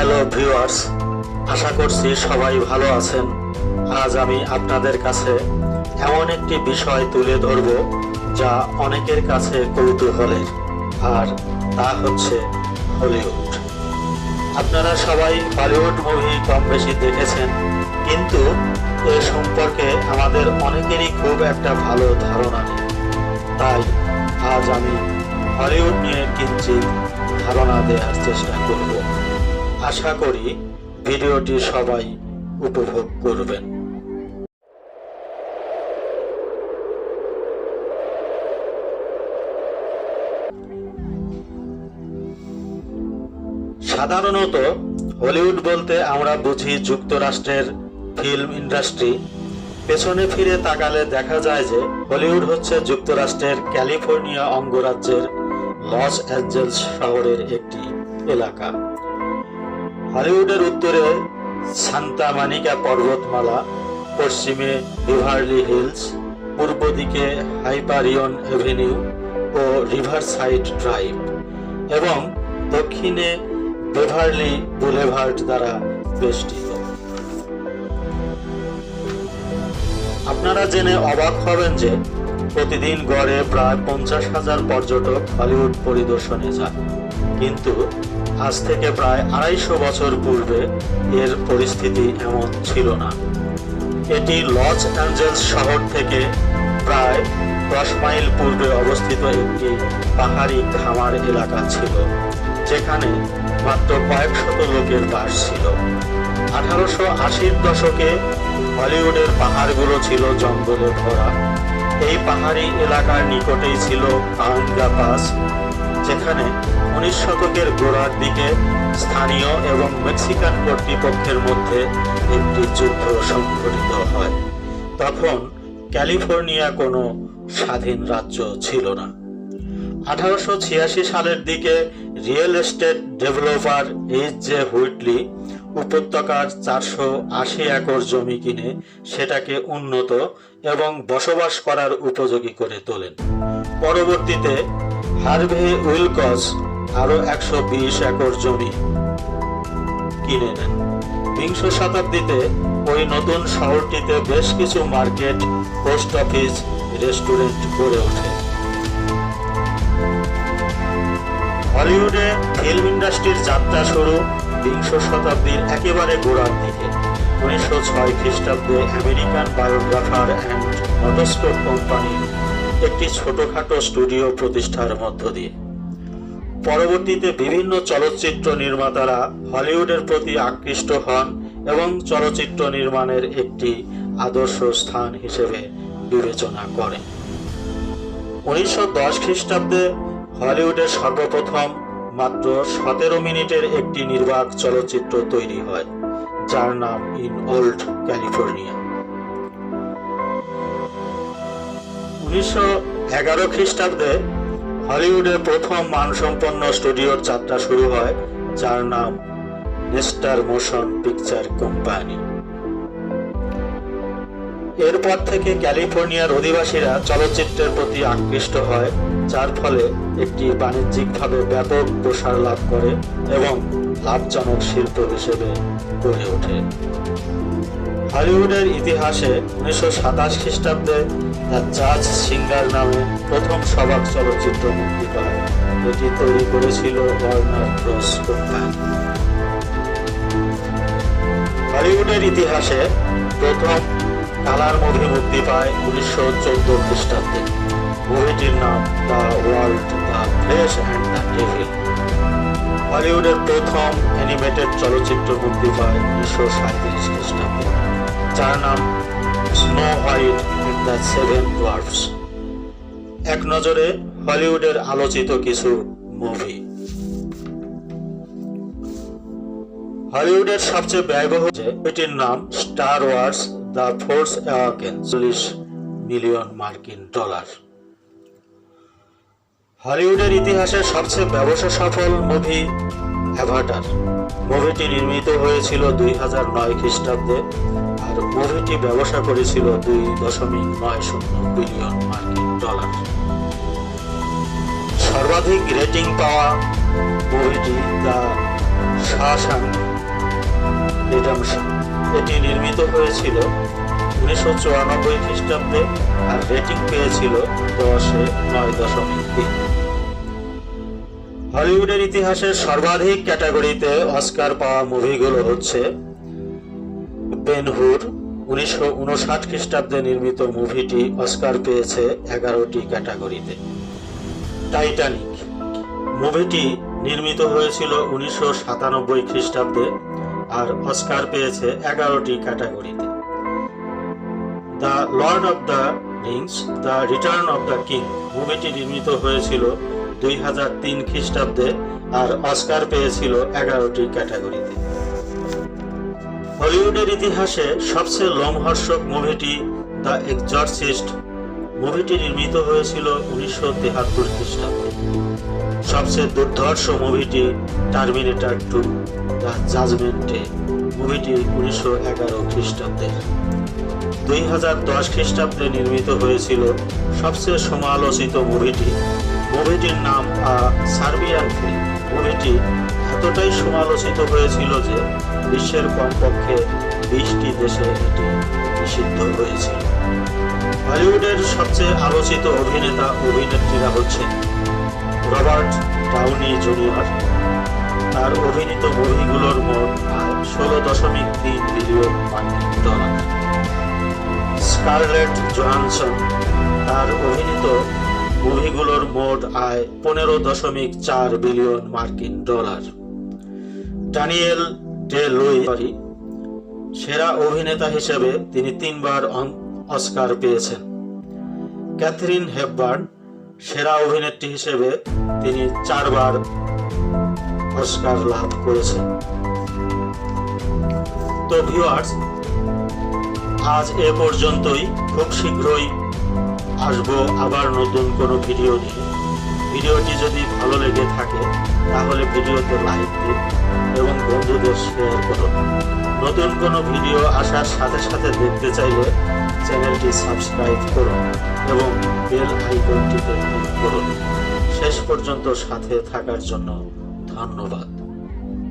Hello viewers, আশা করছি সবাই ভালো আছেন। আজ আমি আপনাদের কাছে এমন একটি বিষয় তুলে ধরব যা অনেকের কাছে কৌতূহলের, আর তা হচ্ছে হলিউড। আপনারা সবাই হলিউড মুভি কম বেশি দেখেছেন, কিন্তু এ সম্পর্কে আমাদের অনেকেরই খুব একটা ভালো ধারণা নেই। তাই আজ আমি হলিউড নিয়ে কিঞ্চিত ধারণা দেওয়ার চেষ্টা করব। আশা করি ভিডিওটি সবাই উপভোগ করবেন। সাধারণত হলিউড বলতে আমরা বুঝি যুক্তরাষ্ট্রের ফিল্ম ইন্ডাস্ট্রি। পেছনে ফিরে তাকালে দেখা যায় যে হলিউড হচ্ছে যুক্তরাষ্ট্রের ক্যালিফোর্নিয়া অঙ্গরাজ্যের লস অ্যাঞ্জেলস শহরের একটি এলাকা। হলিউডের উত্তরে সান্তা মনিকা পর্বতমালা, পশ্চিমে বেভারলি হিলস, পূর্ব দিকে হাইপারিয়ন এভিনিউ ও রিভারসাইড ড্রাইভ এবং দক্ষিণে বেভারলি বুলেভার্ড দ্বারা বেষ্টিত। আপনারা জেনে অবাক হবেন যে প্রতিদিন গড়ে প্রায় 50,000 পর্যটক হলিউড পরিদর্শনে যায়, কিন্তু আজ থেকে প্রায় 250 বছর পূর্বে এর পরিস্থিতি এমন ছিল না। এটি লস অ্যাঞ্জেলস শহর থেকে প্রায় 10 মাইল পূর্বে অবস্থিত একটি পাহাড়ি খামার এলাকা ছিল, যেখানে মাত্র কয়েক শত লোকের বাস ছিল। 1880-র দশকে হলিউডের পাহাড়গুলো ছিল জঙ্গলে ভরা। এই পাহাড়ি এলাকার নিকটেই ছিল কাঙ্গা পাস, যেখানে 19 শতকের গোড়ার দিকে স্থানীয় এবং মেক্সিকান কর্তৃপক্ষের মধ্যে একটি যুদ্ধ সংঘটিত হয়। তখন ক্যালিফোর্নিয়া কোনো স্বাধীন রাজ্য ছিল না। 1886 সালের দিকে রিয়েল এস্টেট ডেভেলপার এইচ.জে. হুইটলি উপত্যকার 480 একর জমি কিনে সেটাকে উন্নত এবং বসবাস করার উপযোগী করে তোলেন। পরবর্তীতে হার্ভে উইলকস আরো 120 একর জমি কিনে নেন। বিংশ শতাব্দীতে ওই নতুন শহরটিতে বেশ কিছু মার্কেট, পোস্ট অফিস, রেস্টুরেন্ট গড়ে ওঠে। হলিউডে ফিল্ম ইন্ডাস্ট্রির যাত্রা শুরু বিংশ শতাব্দীর একেবারে গোড়ার দিকে 1906 খ্রিস্টাব্দে আমেরিকান বায়োগ্রাফার অ্যান্ড মোটরস্পোর্ট কোম্পানির একটি ছোটখাটো স্টুডিও প্রতিষ্ঠার মধ্য দিয়ে। পরবর্তীতে বিভিন্ন চলচ্চিত্র নির্মাতারা হলিউডের প্রতি আকৃষ্ট হন এবং চলচ্চিত্র নির্মাণের একটি আদর্শ স্থান হিসেবে বিবেচনা করেন। 1910 খ্রিস্টাব্দে হলিউডের সর্বপ্রথম মাত্র 17 মিনিটের একটি নির্বাক চলচ্চিত্র তৈরি হয়, যার নাম ইন ওল্ড ক্যালিফোর্নিয়া। 1911 খ্রিস্টাব্দে হলিউডের প্রথম মানসম্পন্ন স্টুডিওর যাত্রা শুরু হয়, যার নাম নেস্টার মোশন পিকচার কোম্পানি। এরপর থেকে ক্যালিফোর্নিয়ার অধিবাসীরা চলচ্চিত্রের প্রতি আকৃষ্ট হয়, যার ফলে একটি বাণিজ্যিকভাবে ব্যাপক প্রসার লাভ করে এবং লাভজনক শিল্প হিসেবে গড়ে ওঠে। হলিউডের ইতিহাসে 1927 খ্রিস্টাব্দে দ্য জাজ সিঙ্গার নামে প্রথম সবাক চলচ্চিত্র মুক্তি পায়। এটি তৈরি করেছিল ওয়ার্নার ব্রস কোম্পানি। হলিউডের ইতিহাসে প্রথম কালার মুভি মুক্তি পায় 1914 খ্রিস্টাব্দে। মুভিটির নাম the world, the flash and the devil. হলিউডের প্রথম অ্যানিমেটেড চলচ্চিত্র মুক্তি পায় 1937 খ্রিস্টাব্দে, যার নাম snow white and the seven dwarfs. এক নজরে হলিউডের আলোচিত কিছু মুভি। হলিউডের সবচেয়ে ব্যয়বহুল এটির নাম star wars the force awakens, $40 million মার্কিন। হলিউডের ইতিহাসের সবচেয়ে ব্যবসা সফল মুভি অ্যাভাটার। মুভিটি নির্মিত হয়েছিল 2009 খ্রিস্টাব্দে, আর মুভিটি ব্যবসা করেছিল $2.90 বিলিয়ন মার্কিন। সর্বাধিক রেটিং পাওয়া মুভিটি দ্য শাওশ্যাঙ্ক রিডেম্পশন। এটি নির্মিত হয়েছিল 1994 খ্রিস্টাব্দে আর রেটিং পেয়েছিল 10-এ 9.3। হলিউডের ইতিহাসের সর্বাধিক ক্যাটাগরিতে অস্কার পাওয়া মুভিগুলো হচ্ছে বেন হুর, 1959 খ্রিস্টাব্দে নির্মিত মুভিটি অস্কার পেয়েছে 11টি ক্যাটাগরিতে। টাইটানিক মুভিটি নির্মিত হয়েছিল 1997 খ্রিস্টাব্দে আর অস্কার পেয়েছে 11টি ক্যাটাগরিতে। The lord of the rings, the return of the king মুভিটি নির্মিত হয়েছিল 2003 খ্রিস্টাব্দে আর অস্কার পেয়েছিল 11টি ক্যাটাগরিতে। হলিউডের ইতিহাসে সবচেয়ে লোমহর্ষক মুভিটি দ্য এক্সরসিস্ট মুভিটি নির্মিত হয়েছিল 1973 খ্রিস্টাব্দে। সবচেয়ে দুর্ধর্ষ মুভিটি টার্মিনেটর 2 দ্য জাজমেন্ট ডে মুভিটি 1911 খ্রিস্টাব্দে। 2010 খ্রিস্টাব্দে নির্মিত হয়েছিল সবচেয়ে সমালোচিত মুভিটির নাম আ সার্বিয়ান ফিল্ম। মুভিটি এতটাই সমালোচিত হয়েছিল যে বিশ্বের কমপক্ষে 20টি দেশে এটি নিষিদ্ধ হয়েছিল। হলিউডের সবচেয়ে আলোচিত অভিনেতা অভিনেত্রীরা হচ্ছেন রবার্ট ডাউনি জুনিয়র। তার অভিনীত মুভিগুলোর মোট আয় 16.3 বিলিয়ন মার্কিন ডলার। স্কারলেট জোহানসন, তার অভিনীত মুভিগুলোর মোট আয় 15.4 বিলিয়ন মার্কিন ডলার। ড্যানিয়েল ডে-লুই সেরা অভিনেতা হিসেবে তিনি 3 বার অস্কার পেয়েছেন। ক্যাথরিন হেপবার্ন সেরা অভিনেত্রী হিসেবে তিনি 4 বার অস্কার লাভ করেছেন। তো ভিউয়ার্স, আজ এ পর্যন্তই। খুব শীঘ্রই আসবো আবার নতুন কোনো ভিডিও নিয়ে। ভিডিওটি যদি ভালো লেগে থাকে তাহলে ভিডিওতে লাইক দিন এবং বন্ধুদের শেয়ার করুন। নতুন কোনো ভিডিও আসার সাথে সাথে দেখতে চাইলে চ্যানেলটি সাবস্ক্রাইব করুন এবং বেল আইকনটিতে ক্লিক করুন। শেষ পর্যন্ত সাথে থাকার জন্য ধন্যবাদ।